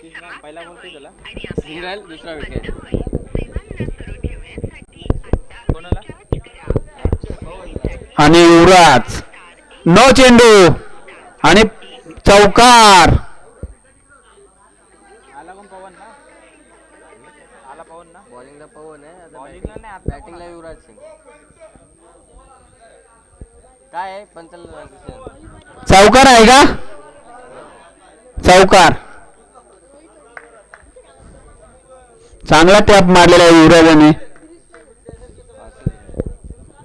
Single दुसरा wicket आणि युवराज no चेंडू आणि चौकार. बॉलिंगला पवन आहे आता बॅटिंगला युवराज सिंग. काय आहे पंचाला चौकार आहे का? चौकार. चांगला टॅप मारलेला आहे युवराजाने.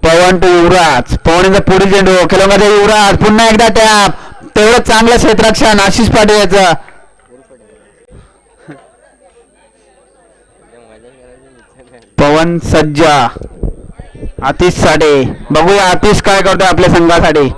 पवन टू युवराज. पवनचा पुढील चेंडू खेळमध्ये युवराज पुन्हा एकदा टॅप. तेवढं चांगलं क्षेत्ररक्षण आशिष पाटील याचं. पवन सज्जा. आतिश साडे. बघूया आतिश काय करतोय आपल्या संघासाठी.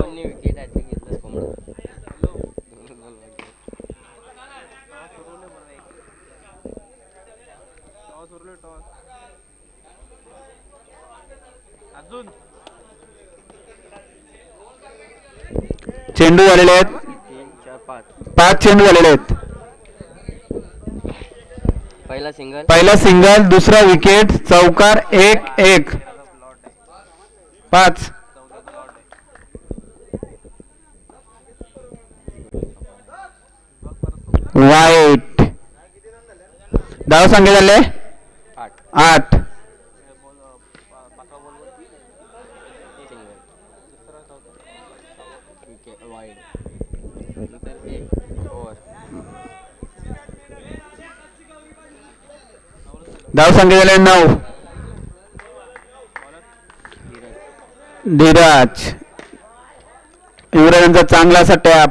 चेंडू झालेले आहेत 5 चेंडू झालेले आहेत. पहिला सिंगल दुसरा विकेट चौकार 1-1 5. वाईट. धाव संख्या झाले 8. धाव संख्या झाले 9. धीरज. युवराजांचा चांगला असा टॅप.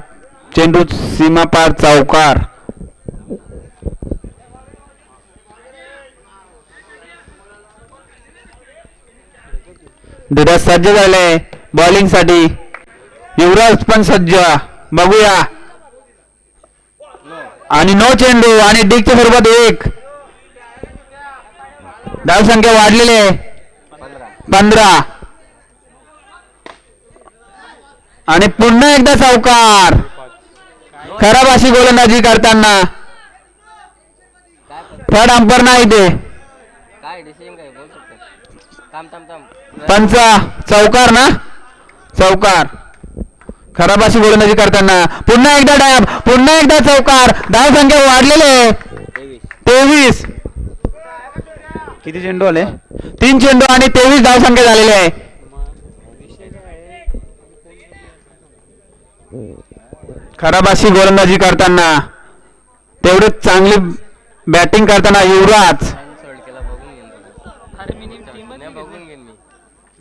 चेंडू सीमा पार चौकार. धीरज सज्ज झाले बॉलिंग साठी. युवराज पण सज्ज. बघूया आणि नो चेंडू आणि डिकच्या स्वरूपात 1. धाव संख्या वाढलेली आहे 15. आणि पुन्हा एकदा चौकार. खराब अशी गोलंदाजी करताना थर्ड अंपर नाही ते. पंच चौकार ना. चौकार. खराब अशी गोलंदाजी करताना पुन्हा एकदा डॅब. पुन्हा एकदा चौकार. धाव संख्या वाढलेले 23. किती चेंडू आले? 3 चेंडू आणि 23 धाव संख्या झालेली आहे. खराब अशी गोलंदाजी करताना तेवढे चांगली बॅटिंग करताना युवराज.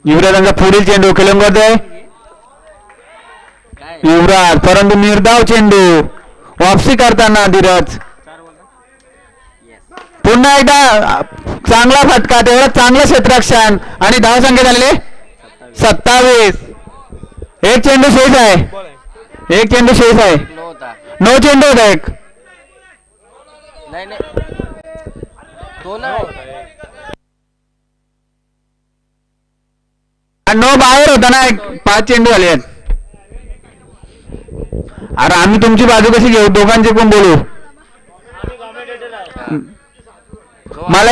युवराजांचा पुढील चेंडू खेळून युवराज परंतु निर्धाव चेंडू. वापसी करताना धीरज. पुन्हा एकदा चांगला फटका. तेवढं चांगलं क्षेत्ररक्षण आणि धाव संख्या झालेले 27. एक चेंडू शेष आहे. एक चेंडू शेष आहे. नो चेंडू होता एक. नो बाहेर होता ना. 5 चेंडू झाले आहेत. अरे आम्ही तुमची बाजू कशी घेऊ? दोघांचे पण बोलू. मला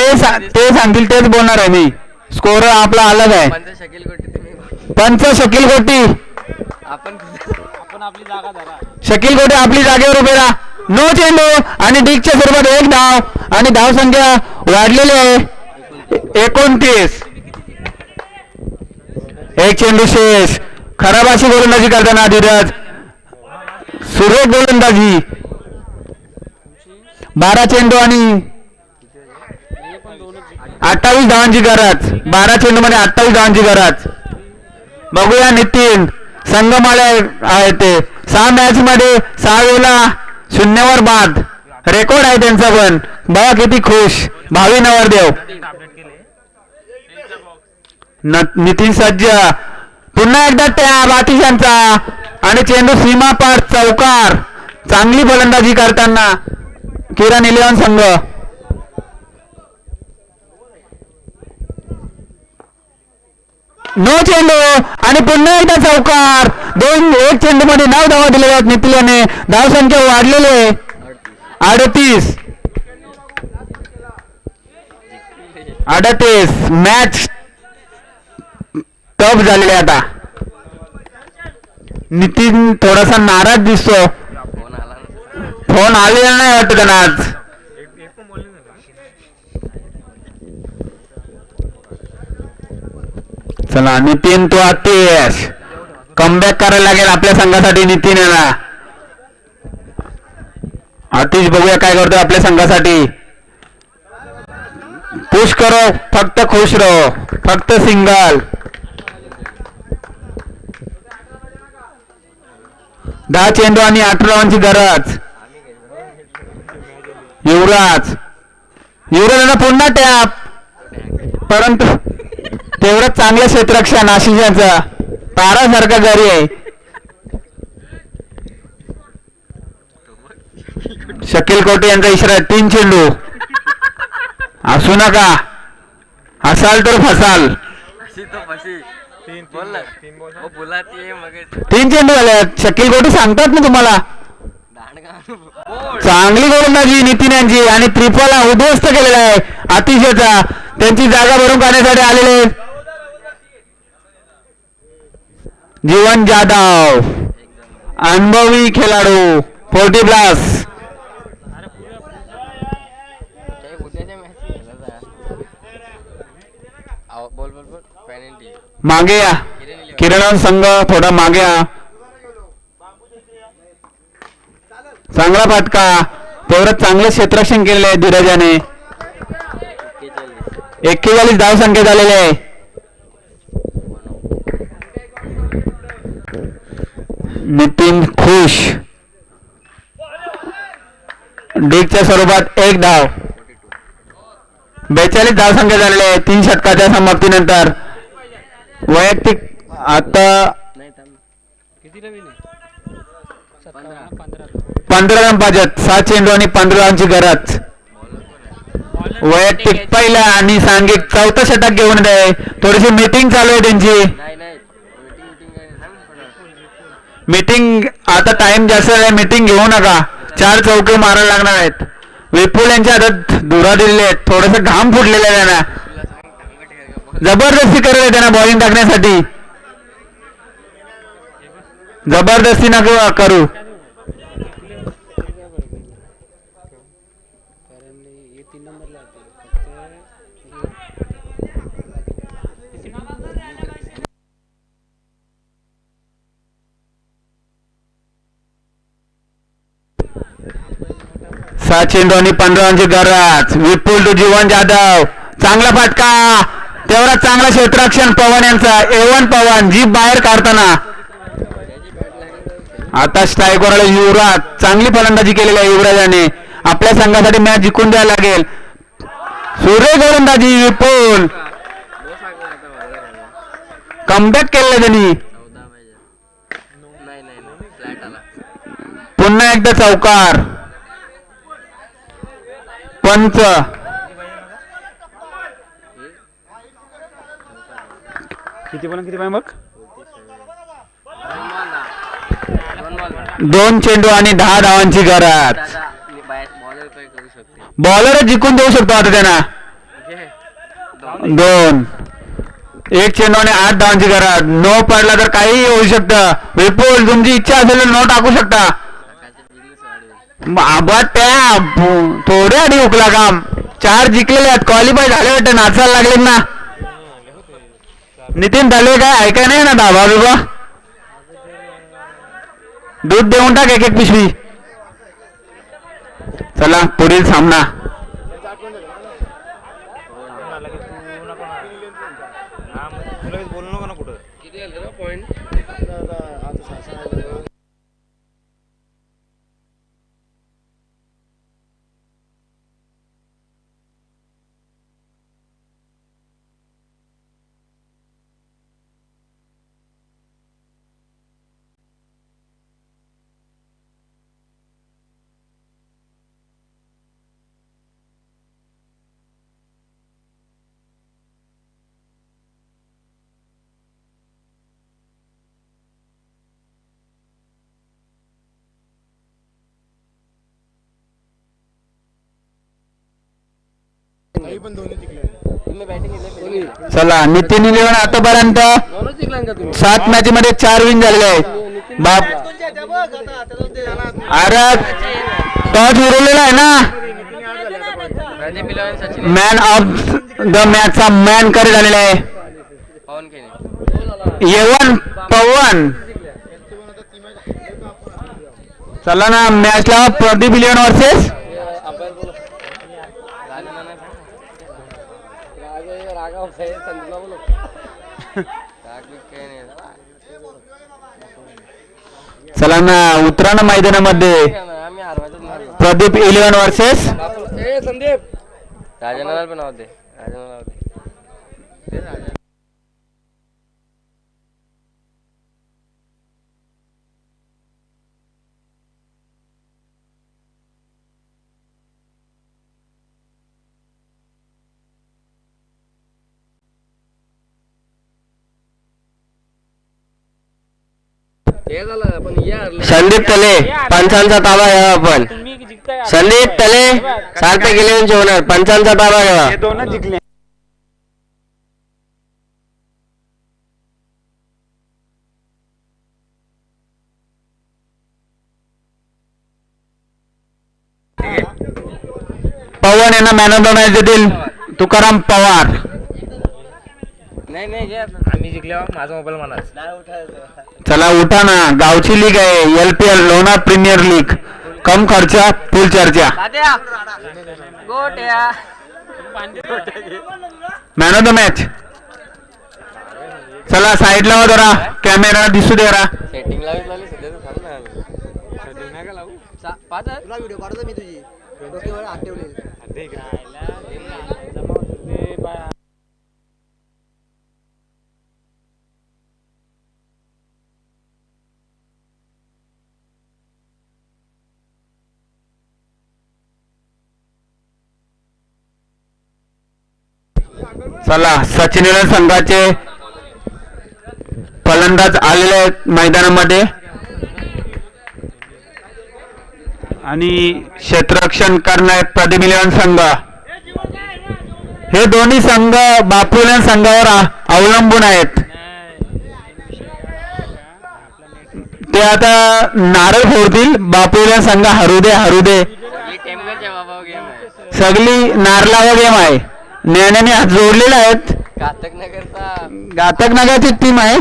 ते सांगतील तेच बोलणार आहे मी. स्कोर आपला अलग आहे. पंच शकील गोटी. शकील गोटी आपली जागेवर उभे राहा. नो चेंडू आणि डिकच्या स्वरूपात 1 धाव आणि धाव संख्या वाढलेली आहे 29. एक चेंडू शेष. खराब अशी गोलंदाजी करताना धीरज. सुरेख गोलंदाजी. 12 चेंडू आणि 28 धावांची गरज. 12 चेंडू मध्ये 28 धावांची गरज. बघूया नितीन. संगमाला आहे ते 6 मॅच मध्ये 6 वेळा 0 बाद. रेकॉर्ड आहे त्यांचा पण. बघा किती खुश. भावी नवरदेव. नितीन सज्ज. पुन्हा एकदा टॅब आतिशांचा आणि चेंडू सीमा पार चौकार. चांगली गोलंदाजी करताना किरण 11 संघ. नो चेंडू आणि पुन्हा एकदा चौकार. 1 चेंडू मध्ये 9 धावा दिल्या जातात नितीन याने. धाव संख्या वाढलेली आहे 38. 38 मॅच टफ झालेली आहे आता. नितीन थोडासा नाराज दिसतो. फोन आला ना. फोन आलेला नाही वाटत त्यांना आज. चला नितीन तो आतिश कमबॅक करायला लागेल आपल्या संघासाठी. नितीन याला आतिश बघूया काय करतो आपल्या संघासाठी. पुश करो फक्त खुश रहो फक्त सिंगल. 10 चेंडू आणि 8 रनांची गरज. युवराज युवराजांना पुन्हा टॅप परंतु तेवढं चांगलं क्षेत्ररक्षण आशिषाचं तारासारखा घरी आहे. शकील कोटे यांचा इशारा 3 चेंडू. असू नका हसाल तर फसाल. तीन चेंडू झाले. शकील कोटी सांगतात ना तुम्हाला. चांगली गोलंदाजी नितीन यांची आणि त्रिफला उद्ध्वस्त केलेला आहे अतिशयचा. त्यांची जागा भरून काढण्यासाठी आलेले जीवन जाधव अनुभवी खेळाडू 40 प्लस. मागे या किरण संघ थोडा मागे या. चांगला फटका तेवढं चांगलं क्षेत्ररक्षण केलेलं आहे धीरजाने. 41 धाव संख्या झालेले आहे. नितीन खुश डिगच्या स्वरूपात 1 धाव. 42 धाव संख्या झालेले आहे 3 षटकाच्या समाप्तीनंतर. वैयक्तिक आता 15 रन पाहिजेत. 7 चेंडू आणि 15 रनांची गरज. वैयक्तिक पहिला आणि सांघिक 4थं षटक घेऊन दे. थोडीशी मीटिंग चालू आहे त्यांची. मीटिंग आता टाइम जास्त आहे. मीटिंग घेऊ नका. 4 चौके मारायला लागणार आहेत. विपुल यांच्या हातात धुरा दिलेले आहेत. थोडस घाम फुटलेला आहे त्यांना. जबरदस्ती करेल त्यांना बॉलिंग टाकण्यासाठी. जबरदस्ती नको करू. सात चेंडू आणि 15 रनांची गरज. विपुल टू जीवन जाधव. चांगला फटका तेवढा चांगला क्षेत्ररक्षण पवन यांचा. A1 पवन जीप बाहेर काढताना. आता स्ट्राईकवर आले युवराज. चांगली फलंदाजी केलेली आहे युवराजाने. आपल्या संघासाठी मॅच जिंकून द्यायला लागेल. सुरेख गोलंदाजी विपुल. कमबॅक केलेलं त्यांनी. पुन्हा एकदा चौकार. पंच किती पाहिजे मग. 2 चेंडू आणि 10 धावांची गरज. बॉलर जिंकून देऊ शकतो आता त्यांना. 2 1 चेंडू आणि 8 धावांची गरज. नो पडला तर काही होऊ शकतं. विपुल तुमची इच्छा असेल तर नो टाकू शकता. थोड्या आधी उकला काम. 4 जिंकलेले आहेत. क्वालिफाय झाले वाटतं. नाचायला लागले ना. नितीन दले काय ऐकाय नाही ना. दाबा बिबा दूध देऊन टाक 1-1 पिशवी. चला पुढील सामना. पण दोन्ही जिंकले. चला नितीन इलेव्हन आतापर्यंत 7 मॅच मध्ये 4 विन झालेले आहेत. बाप अरे टॉस उडवलेला आहे ना. मॅन ऑफ द मॅचचा मॅन करे झालेला आहे येवन पवन. चला ना मॅचला प्रदीप इलेव्हन वर्सेस चला ना उतरा ना मैदानामध्ये. प्रदीप इलेव्हन वर्सेस संदीप राजानाला पण होते. संदीप तले पंचांचा ताबा घ्यावा आपण. संदीप तले सारखे गेले होणार पंचांचा ताबा घ्यावा. दोनच जिंकले. पवन यांना मॅन ऑफ द मॅच देतील तुकाराम पवार. आम्ही जिंकल्यावर माझा मोबाईल म्हणा. चला उठा ना. गावची लीग आहे LPL लोणार प्रीमियर लीग. कम खर्चा फुल चर्चा. Man of the match. चला साईड लावा जरा कॅमेरा दिसू दे जरा. सेटिंग लावली सध्या तर थांब ना. सेटिंग नाही का लावू? तुला व्हिडिओ काढतो मी तुझी डोक्यावर हात ठेवले. चला सचिन संघाचे फलंदाज आलेले आहेत मैदानामध्ये आणि क्षेत्ररक्षण करणारे प्रदीप इलेव्हन संघ. हे दोन्ही संघ बापूल्या संघावर अवलंबून आहेत. ते आता नारळ फोडतील. बापूल्या संघ हरू दे सगळी नारळावर गेम आहे. ज्ञानाने हात जोडलेले आहेत. घातक नगरची टीम आहे.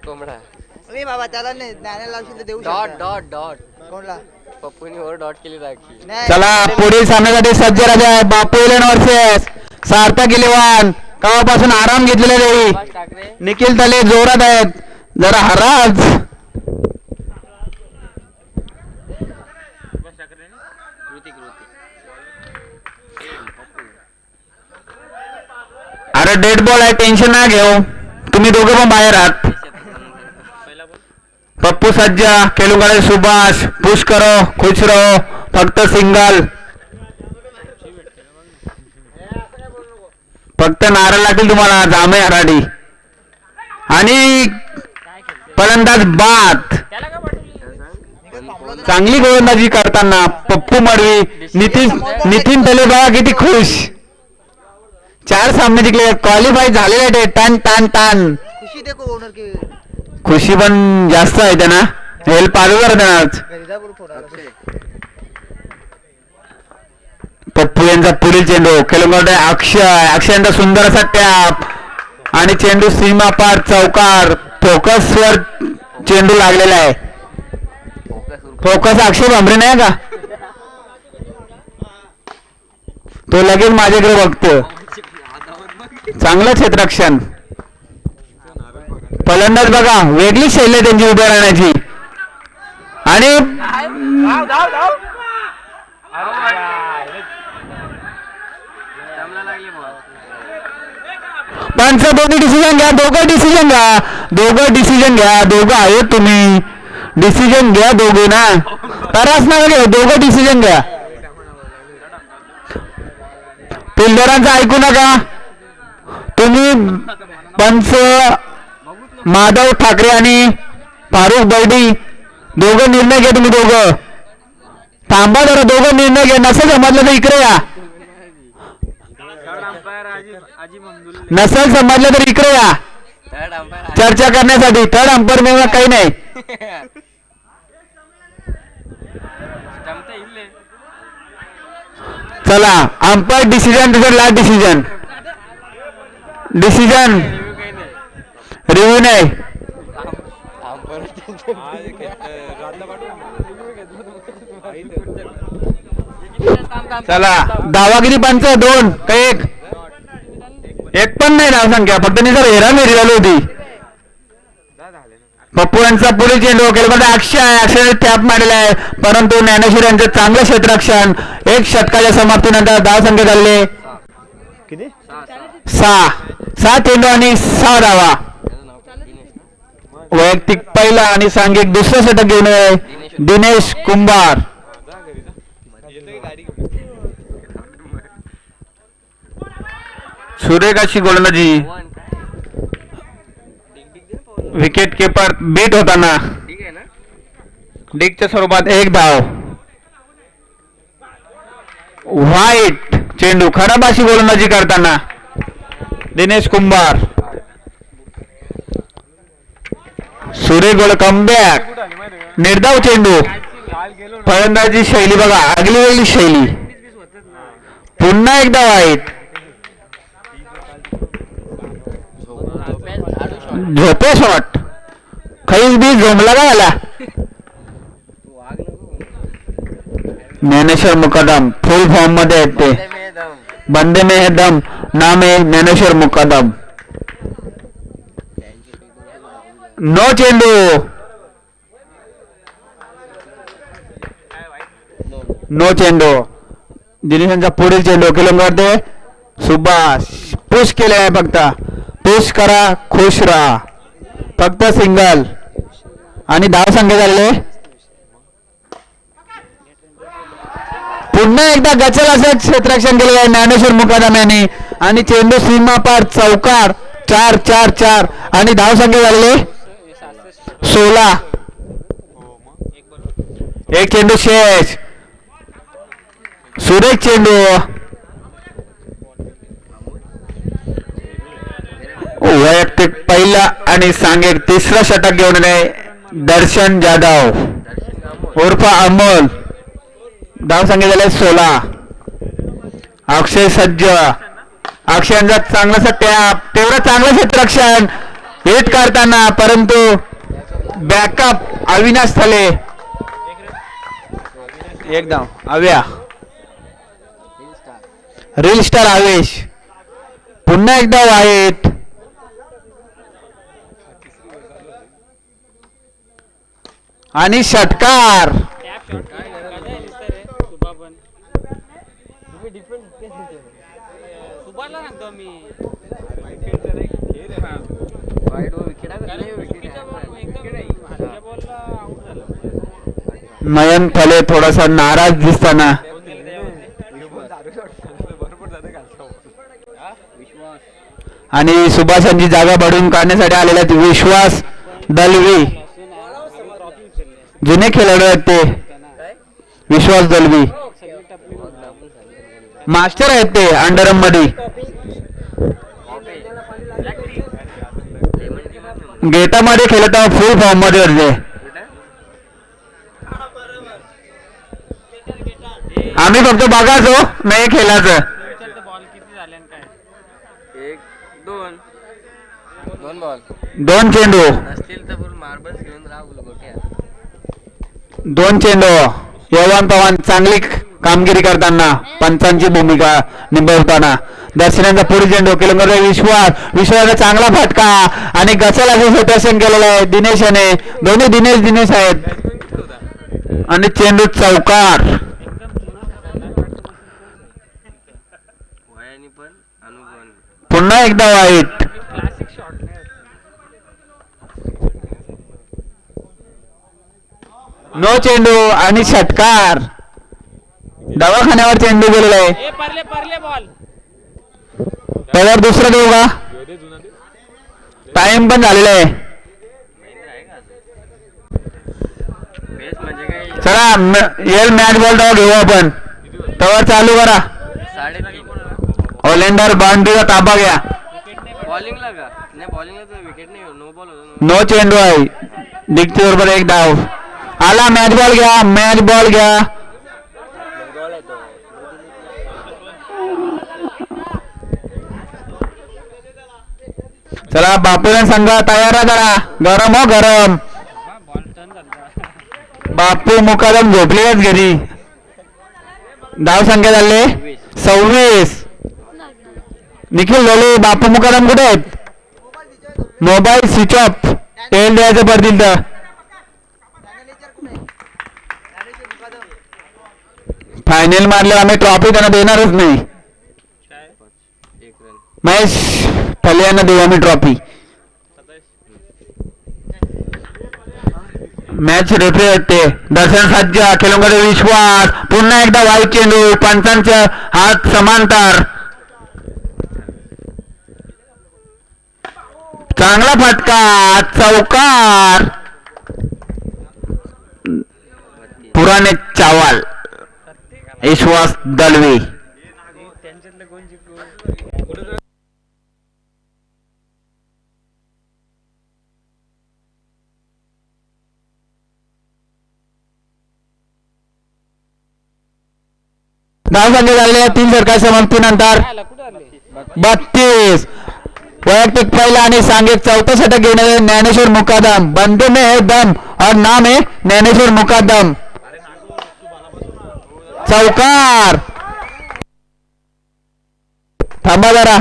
कोंबडा बाबा त्याला नाही लावशील तर देऊ डॉट डॉट डॉट कोणला पप्पूनी ओव्हर डॉट केली दाखी. चला पुढील सामन्यासाठी सज्ज Raja Bapu eleven versus Sarthak eleven. केव्हापासून आराम घेतलेला नाही. निखिल तले जोरात आहेत जरा हराज. अरे डेड बॉल आहे टेन्शन ना घेऊ. तुम्ही दोघे पण बाहेर आहात. पप्पू सज्जा खेलूगाडे सुभाष पुश करो खुश रहो फक्त सिंगल. फक्त नारळ लागतील तुम्हाला जामे हराडी. आणि फलंदाज बाद. चांगली गोलंदाजी करताना पप्पू मडवी नितीन तले बघा किती खुश. 4 सामने जिंकले क्वालिफाय झालेले ते टन टन टन. खुशी पण जास्त आहे त्यांना. हेल्प आलो कर त्यांना. पप्पू यांचा पुढील चेंडू खेळून अक्षयांचा सुंदर असा टॅप आणि चेंडू सीमा पार चौकार. फोकस वर चेंडू लागलेला आहे. फोकस अक्षय भांबरे नाही का तो लगेच माझ्याकडे बघतो. चांगलं क्षेत्ररक्षण. फलंदाज बघा वेगळी शैली त्यांची उभ्या राहण्याची. आणि पंच दोन्ही डिसिजन घ्या. दोघं डिसिजन घ्या. दोघं आहेत तुम्ही. डिसिजन घ्या दोघे ना. तरास नका घेऊ. दोघं डिसिजन घ्या. फिल्डरांचं ऐकू नका तुम्ही. पंच माधव ठाकरे आणि फारुख बैडी दोघं निर्णय घ्या तुम्ही दोघं. थांबा जरा, दोघं निर्णय घ्या. नसेल समजलं तर इकडे या. नसेल समजलं तर इकडे या चर्चा करण्यासाठी. थर्ड अंपायर मिळणार काही नाही. चला अंपायर डिसिजन, तुझं लास्ट डिसिजन. डिसिजन रिव्ह्यू नाही. चला धावागिरी पंच 2 का 1? एक पण नाही धाव संख्या, फक्त निसर हेरामेरी झाली होती. पप्पू यांचा पुढील चेंडू केलं अक्षय टॅप मारलेला आहे, परंतु ज्ञानेश्वर यांचं चांगलं क्षेत्ररक्षण. 1 षटकाच्या समाप्तीनंतर धाव संख्या झाले किती? 6 चेंडू आणि 6 धावा. वैयक्तिक पहिला आणि सांघिक दुसरं षटक घेऊन दिनेश कुंभार. सुरेख अशी गोलंदाजी. विकेट किपर बीट होताना डिगच्या स्वरूपात 1 धाव. व्हाईट चेंडू खराब अशी गोलंदाजी करताना दिनेश कुंभार. सुरेख गोल कमबॅक. निर्धाव चेंडू. फलंदाजी शैली बघा, आगली वेगळी शैली. पुन्हा एकदा व्हाईट. झोपे शॉट. खैस बी झोमला का आला. ज्ञानेश्वर मुकदम फुल फॉर्म मध्ये आहेत ते. बंदे में है दम नाम आहे ज्ञानेश्वर मुकदम. नो चेंडू. नो चेंडू. दिनेशांचा पुढील चेंडू किलोमीटर सुभाष. पुश केले आहे फक्त. पुश करा, खुश राहा. फक्त सिंगल आणि धाव संख्या झाले. पुन्हा एकदा गचल असं क्षेत्ररक्षण केलेलं आहे ज्ञानेश्वर मुकादम यांनी आणि चेंडू सीमा पार चौकार. 4 आणि धाव संख्या झालेले 16. 1 चेंडू शेष. सुरेख चेंडू. वैयक्तिक पहिला आणि सांघिक तिसरा षटक घेऊन दर्शन जाधव उर्फ अमोल. धाव संख्या झाले 16. अक्षय सज्ज. अक्षयांचा चांगलासा टॅप, तेवढं चांगलं क्षेत्ररक्षण हिट करताना, परंतु बॅकअप अविनाश थले. 1 धाव. अव्या रील स्टार आवेश. पुन्हा एकदा वाईट. आणि षटकार. नयन फले थोडासा नाराज दिसताना. आणि सुभाषांची जागा बढवून काढण्यासाठी आलेल्या विश्वास दलवी. जुने खेळाडू आहेत ते. विश्वास दलवी मास्टर आहेत ते अंडरम मध्ये. गेटामध्ये खेळत फुल फॉर्म मध्ये होते. आम्ही फक्त बघायचो, नाही खेळायचं. 2 चेंडू. 2 चेंडू. यवान पवान चांगली कामगिरी करताना, पंचांची भूमिका निभावताना. दर्शनाचा पुढील चेंडू केलं विश्वाचा चांगला फटका आणि गचल असं क्षेत्ररक्षण केलेलं आहे दिनेशाने. दोन्ही दिनेश आहेत आणि चेंडू चौकार. पुन्हा एकदा वाईट. नो चेंडू आणि षटकार. दवाखान्यावर चेंडू गेलेला आहे. त्यावर दुसरा देऊ का? टाइम पण झालेला आहे. चला येल मॅच बॉल तेव्हा घेऊ आपण तेव्हा चालू करा. 3.5 ओलेंडर बाउंड्रीचा ताबा घ्या. बॉलिंगला का नाही बॉलिंगला तर विकेट नाही नो बॉल होतो. नो चेंडू आहे. दिगती बरोबर एक धाव आला. मॅच बॉल घ्या. मॅच बॉल घ्या. चला बापूला संघ तयार आहे जरा. गरम हो गरम. बापू मुकादम झोपलेच घरी. धाव संख्या झाले 26. निखिल लोले बापू मुकादम कुठे आहेत. Mobile switch off. तेल द्यायचं पडतील तर. फायनल मारले आम्ही ट्रॉफी त्यांना देणारच नाही. महेश ठले यांना देऊ आम्ही ट्रॉफी. मॅच रेफरी वाटते. दर्शन सज्जा खेळूंकडे विश्वास. पुन्हा एकदा वाईट चेंडू. पंचांचा हात समांतर. चांगला फटका. चौकार. पुराणे चावल विश्वास दलवी. धाव संख्या झालेल्या 3 सरकार समाप्तीनंतर 32. वैयक्तिक पहिला आणि सांघिक चौथा षटक घेणारे ज्ञानेश्वर मुकादम. बंदे में है दम और नाम है ज्ञानेश्वर मुकादम. चौकार. थांबा जरा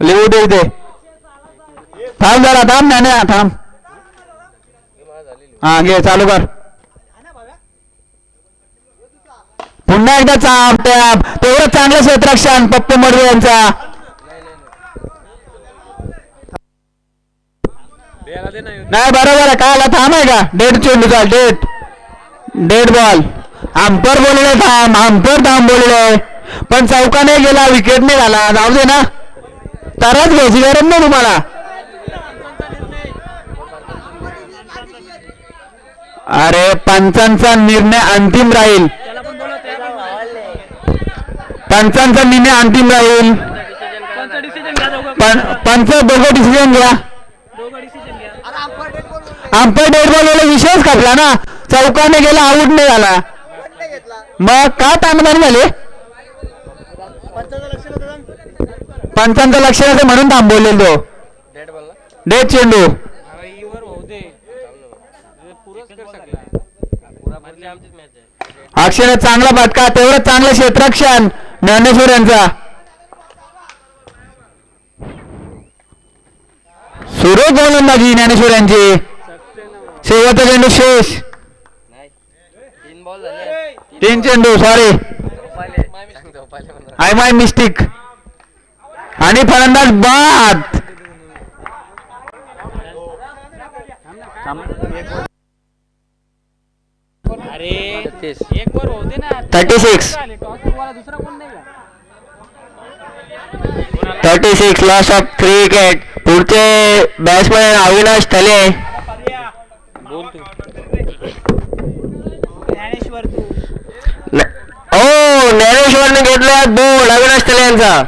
लिहू दे इथे. थांब जरा थांब. ज्ञाने थांब. हा घे चालू कर. पुन्हा एकदा तेवढं चांगलं क्षेत्ररक्षण पप्पू मडवे यांचा. नाही बरोबर आहे. काय आला थांब आहे का. डेड चेंडू चाल. Dead ball. अंपर बोलले थांब. अंपर थांब बोलले पण चौकाने गेला. विकेट नाही झाला. जाऊ दे ना. तरच घ्यायची गरज नाही तुम्हाला. अरे पंचांचा निर्णय अंतिम राहील. पंचांचा निर्णय अंतिम राहील. पंच दोघं डिसिजन घ्या. अंपायर डेड बॉल विषयच खपला ना. चौकाने गेला. आऊट नाही झाला. मग का ताणदाणी झाले. पंचांचं लक्ष नव्हतं म्हणून थांबवले तो. डेड चेंडू. अक्षय चांगला फटका. तेवढं चांगलं क्षेत्ररक्षण ज्ञानेश्वर यांचा. सुरेख गोलंदाजी ज्ञानेश्वर यांची. शेवटचा चेंडू शेष. 3 चेंडू. Sorry I my mistake. आणि फलंदाज बाद. अरे 36 लॉस ऑफ 3 विकेट. पुढचे बॅट्समॅन अविनाश ठले. ज्ञानेश्वरने घेतला बोल. अविनाश ठले यांचा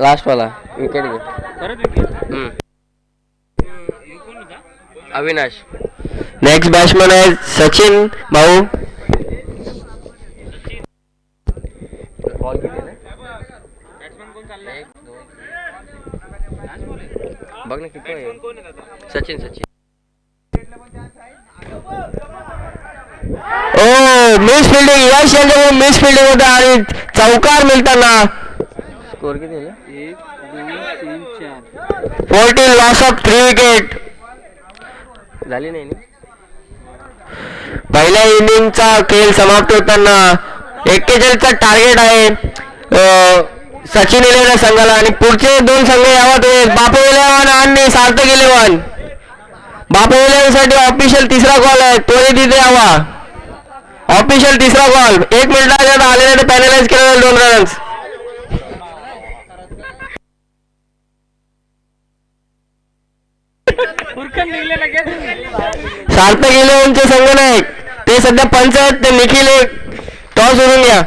लास्ट वाला विकेट घे. अविनाश. नेक्स्ट बॅट्समॅन आहे सचिन भाऊ. बघ ना किती सचिन. Miss fielding. यश यांच्याकडून मिस फिल्डिंग होतं आणि चौकार मिळताना. स्कोर किती झाला. 14 लॉस ऑफ 3 विकेट झाली नाही. पहिल्या इनिंगचा खेळ समाप्त होताना 41चा टार्गेट आहे सचिन इलेव्हन संघाला. आणि पुढचे 2 संघ यावत आहेत. बापू इलेव्हन आणि सार्थक इलेव्हन. बापू इलेव्हन साठी ऑफिशियल तिसरा कॉल आहे. तोही तिथे यावा. ऑफिशियल तिसरा कॉल. 1 मिनिटात आलेले ते पॅनलाइज केलेले 2 रन्स. सार्थक इलेव्हनचे संघ नाही ते सध्या पंच आहेत, ते निखिल टॉस उडून घ्या.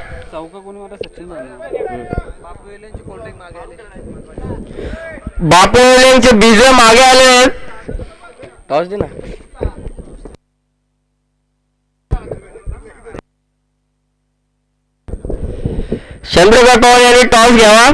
बापू वेलेंचे बीज मागे आले. टॉस दे ना. चंद्रकांत पवार यांनी टॉस घ्यावा.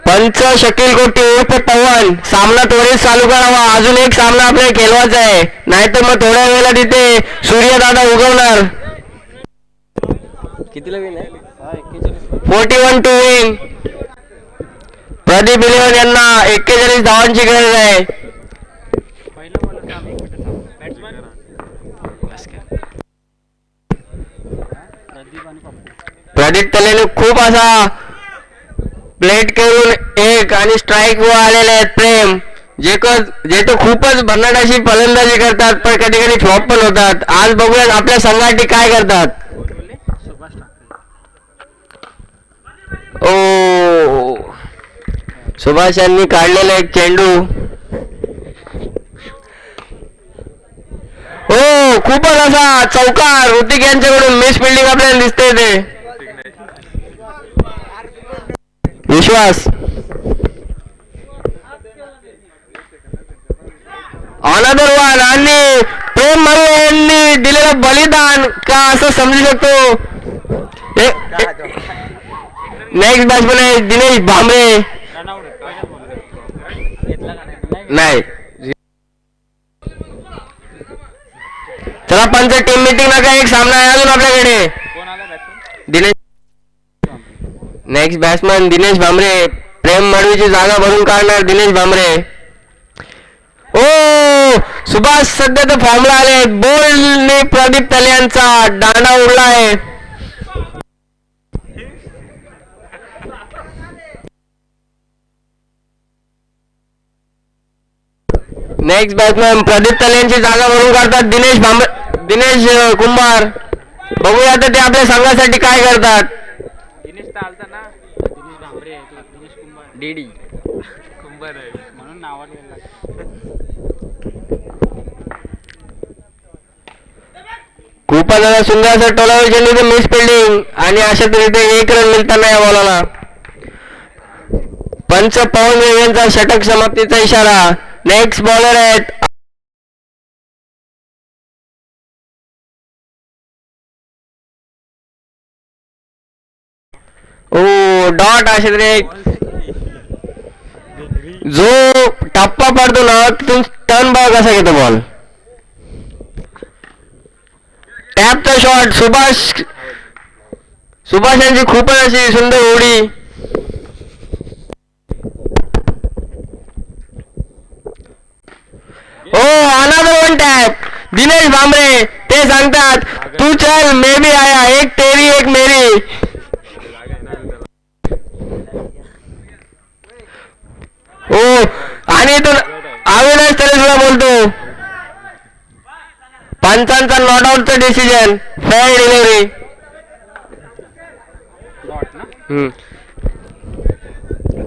पंच शकील कोटी उर्फ पवन, सामना त्वरित चालू करावा. अजून एक सामना आपल्याला खेळवायचा आहे, नाहीतर मग थोड्या वेळेला तिथे सूर्यदादा उगवणार. कितीला विन आहे? 41 टू विन. प्रदीप इलेव्हन यांना 41 धावांची गरज आहे. प्रदीप तलेने खूप असा प्लेट करून एक आणि स्ट्राईक वर आलेले आहेत. प्रेम जे तो खूपच भन्नाट अशी फलंदाजी करतात, पण कधी कधी फ्लॉप पण होतात. आज बघूयात आपल्या संघासाठी काय करतात. ओ सुभाष यांनी काढलेला एक चेंडू. हो खूपच असा चौकार. ऋतिक यांच्याकडून मिस फिल्डिंग आपल्याला दिसते. ते विश्वास अनदर वन आणि प्रेम मरे यांनी दिलेलं बलिदान का असं समजू शकतो. नेक्स्ट बॅट्समन आहे दिनेश भांबरे. नाही चला पंच टीम मीटिंग नका, एक सामना आहे अजून आपल्याकडे. Dinesh next batsman Dinesh Bhambare. प्रेम मडवीची जागा भरून काढणार दिनेश भांबरे. ओ सुभाष सध्या तर फॉर्मला आले. बोलने प्रदीप तले यांचा दांडा उडला आहे. नेक्स्ट बॅट्समन प्रदीप तले यांची जागा भरून काढतात दिनेश कुंभार. बघूया आता ते आपल्या संघासाठी काय करतात. डीडी कुंभार आहे म्हणून नावाला. खूपच सुंदर असं टोलावर चेंडू मिस फिल्डिंग आणि अशा तऱ्हेने 1 रन मिळताना या बॉलाला. पंच पवन यांचा षटक समाप्तीचा इशारा. नेक्स्ट बॉलर आहेत ओ डॉट. अशा तऱ्हेने जो टप्पा पडतो ना तिथून टर्न बॉल कसा घेतो बॉल. टॅपचा शॉट. सुभाष यांची खूपच अशी सुंदर उडी. हो another one tap. Dinesh Bhambare ते सांगतात तू चल मे बी आया, एक तेरी एक मेरी. हो आणि तो अविनाश तरे सुद्धा बोलतो. पंचांचा नॉट आउटचा डिसिजन. Fair delivery.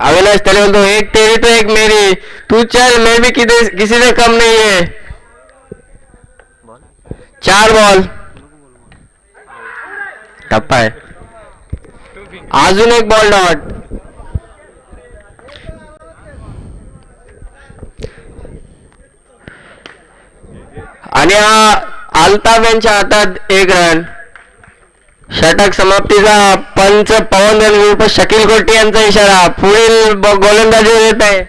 अविनाश तले बोलतो एक तेरी तो एक मेरी, तू चल मे भी किसी से कम नहीं है. 4 बॉल. टप्पा आहे. अजून एक बॉल डॉट. आणि हा अल्ताफ यांच्या हातात 1 रन. षटक समाप्तीचा पंच पवन विरुद्ध शकील कोटी यांचा इशारा. पुढील गोलंदाजी येत आहे.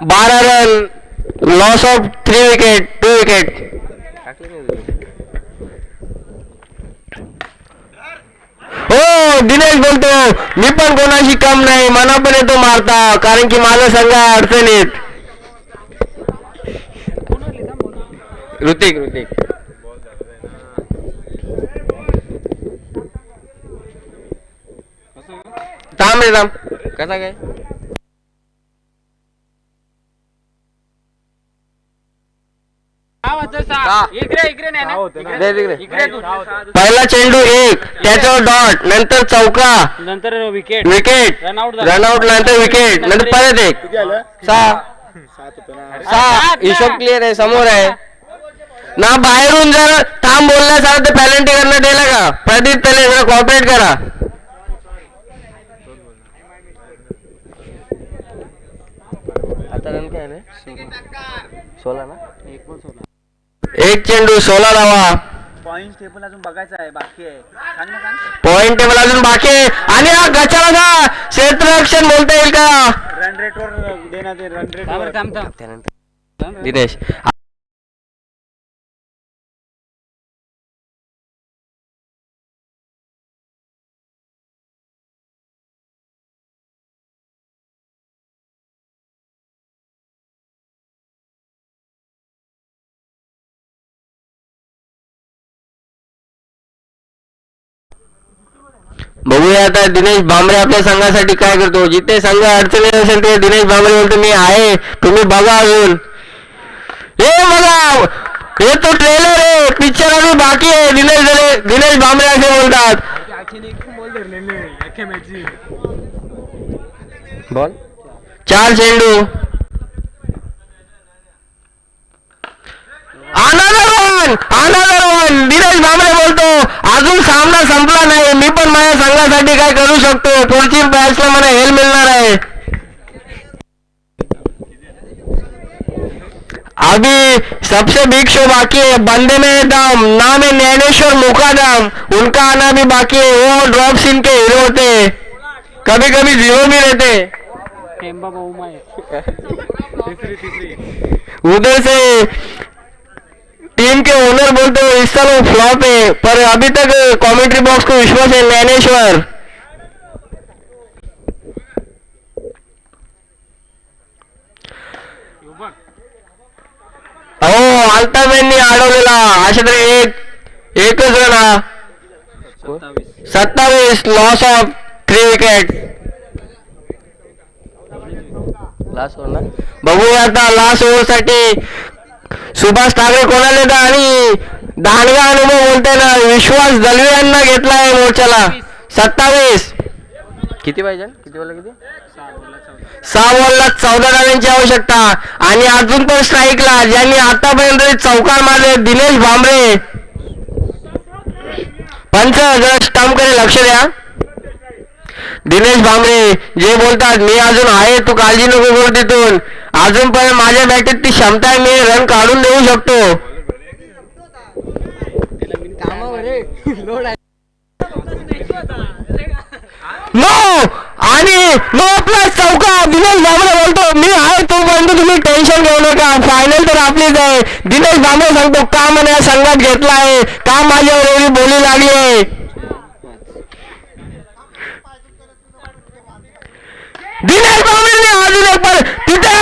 12 run, loss of 3 wicket, 2 wicket. हो, दिनेश बोलतो मी पण कोणाशी कम नाही, मना पण येतो मारता, कारण की माझा संघ आहे अडचणीत. ऋतिक थांब रे थांब. कसा काय पहिला चेंडू 1, त्याच्यावर डॉट, नंतर चौका, नंतर विकेट, रनआउट, नंतर विकेट, नंतर परत 1. 6 हिशोब क्लिअर आहे, समोर आहे ना. बाहेरून जर थांब बोलण्यासारखं तर पॅलेंटी करण्यात येईल का? प्रदीप तले जरा कॉपरेट करा. आता रन काय आहे? 16 ना. एक चेंडू 16 धावा. पॉइंट टेबल अजून बघायचं आहे, बाकी आहे. सांग ना, सांग. पॉइंट टेबल अजून बाकी आहे. आणि हा गचाला क्षेत्ररक्षण बोलता येईल का? रन रेट वर देण्यात येईल. रन रेट वर दिनेश बघूया आता दिनेश भांबरे आपल्या संघासाठी काय करतो. जिथे संघ अडचणीत असेल ते दिनेश भांबरे बोलतो मी आहे, तुम्ही बघा. अजून हे बघा, हे तो ट्रेलर आहे, पिक्चर अजून बाकी आहे. दिनेश भांबरे असे बोलतात. बॉल 4 चेंडू, अनदर वन. दिनेश भांबरे बोलतो अजून सामना संपला नाही, मी पण माझ्या संघासाठी काय करू शकतो. पुढची मॅचला मला हेल मिळणार आहे. अभी सबसे बिग शो बाकी है. बंदे में दम, नाम है ज्ञानेश्वर मुकादम, उनका आना भी बाकी है. वो ड्रॉप सीन के हीरो होते, कभी कभी 0 भी रहते. उधर से टीम के ओनर बोलते हो इस साल वो फ्लॉप है, पर अभी तक कमेंट्री बॉक्स को विश्वास है. ज्ञानेश्वर हो, अल्ताफयांनी अडवलेला. अशा तरी एकच रन हा. 27, लॉस ऑफ 3 विकेट. बघूया आता लास्ट ओव्हर साठी सुभाष ठाकरे कोणाला येतात. आणि दांडगा अनुभव बोलते ना, विश्वास दलवे यांना घेतलाय मोर्चाला. 27 किती पाहिजे, किती बोलला, किती 6 बॉलला 14 रनांची आवश्यकता. आणि अजून पण स्ट्राईकला ज्यांनी आतापर्यंत चौकार मारले दिनेश भांबरे. पंच जरा स्टंपकडे लक्ष द्या. दिनेश भांबरे जे बोलतात मी अजून आहे, तू काळजी नको करू, तिथून अजून पण माझ्या बॅटीत ती क्षमता आहे, मी रन काढून देऊ शकतो. नो आणि नो प्लस चौका. दिनेश भांबरे बोलतो मी आहे तोपर्यंत तुम्ही टेन्शन घेऊ नका, फायनल तर आपलीच आहे. दिनेश भांबरे सांगतो का मला या संघात घेतला आहे, का माझ्यावर एवढी बोली लागली आहे. दिनेश भांबरे अजून एक पर तिथे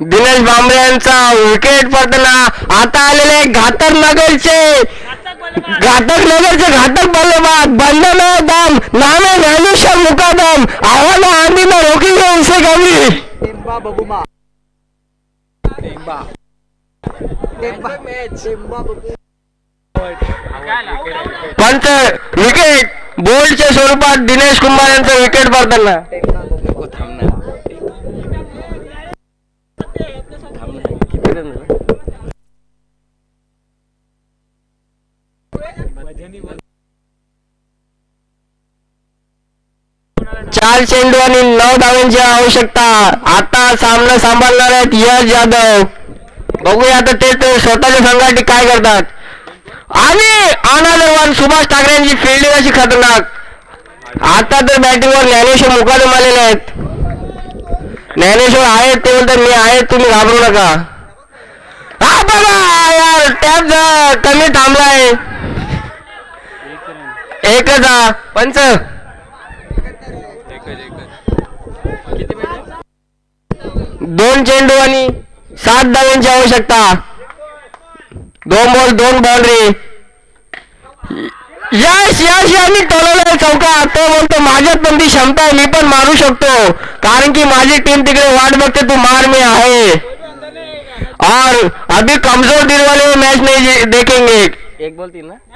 दिनेश भांबरे यांचा विकेट पडताना आता आलेले घातक नगरचे घातक बल्लेबाज बंदे दम, नामे ज्ञानेश्वर मुकादम, आवाज आंधी में रोकी गई उसे कभी. पंच विकेट बोल्डच्या स्वरूपात दिनेश कुमार यांचं विकेट पडताना. 4 चेंडू आणि 9 धावांची आवश्यकता. आता सामना सांभाळणार आहेत यश जाधव. बघूया आता ते स्वतःच्या संघासाठी काय करतात. आणि अनदर वन सुभाष ठाकरे यांची फिल्डिंग अशी खतरनाक. आता तर बॅटिंगवर ज्ञानेश्वर मुकादम आलेले आहेत. ज्ञानेश्वर आहेत ते म्हणतात मी आहे तुम्ही घाबरू नका. हा बघा यार त्यात कमी थांबलाय. एकच हा पंच 2 चेंडू आणि 7 धावांची आवश्यकता. 2 बॉल 2 बाउंड्री. यश यांनी टोलवलंय चौकात. तो बोलतो माझ्यात पण ती क्षमता आहे मी पण मारू शकतो कारण की माझी टीम तिकडे वाट बघते तू मार में आहे. और अभी कमजोर दिल वाले मैच नहीं देखेंगे. एक बोलती ना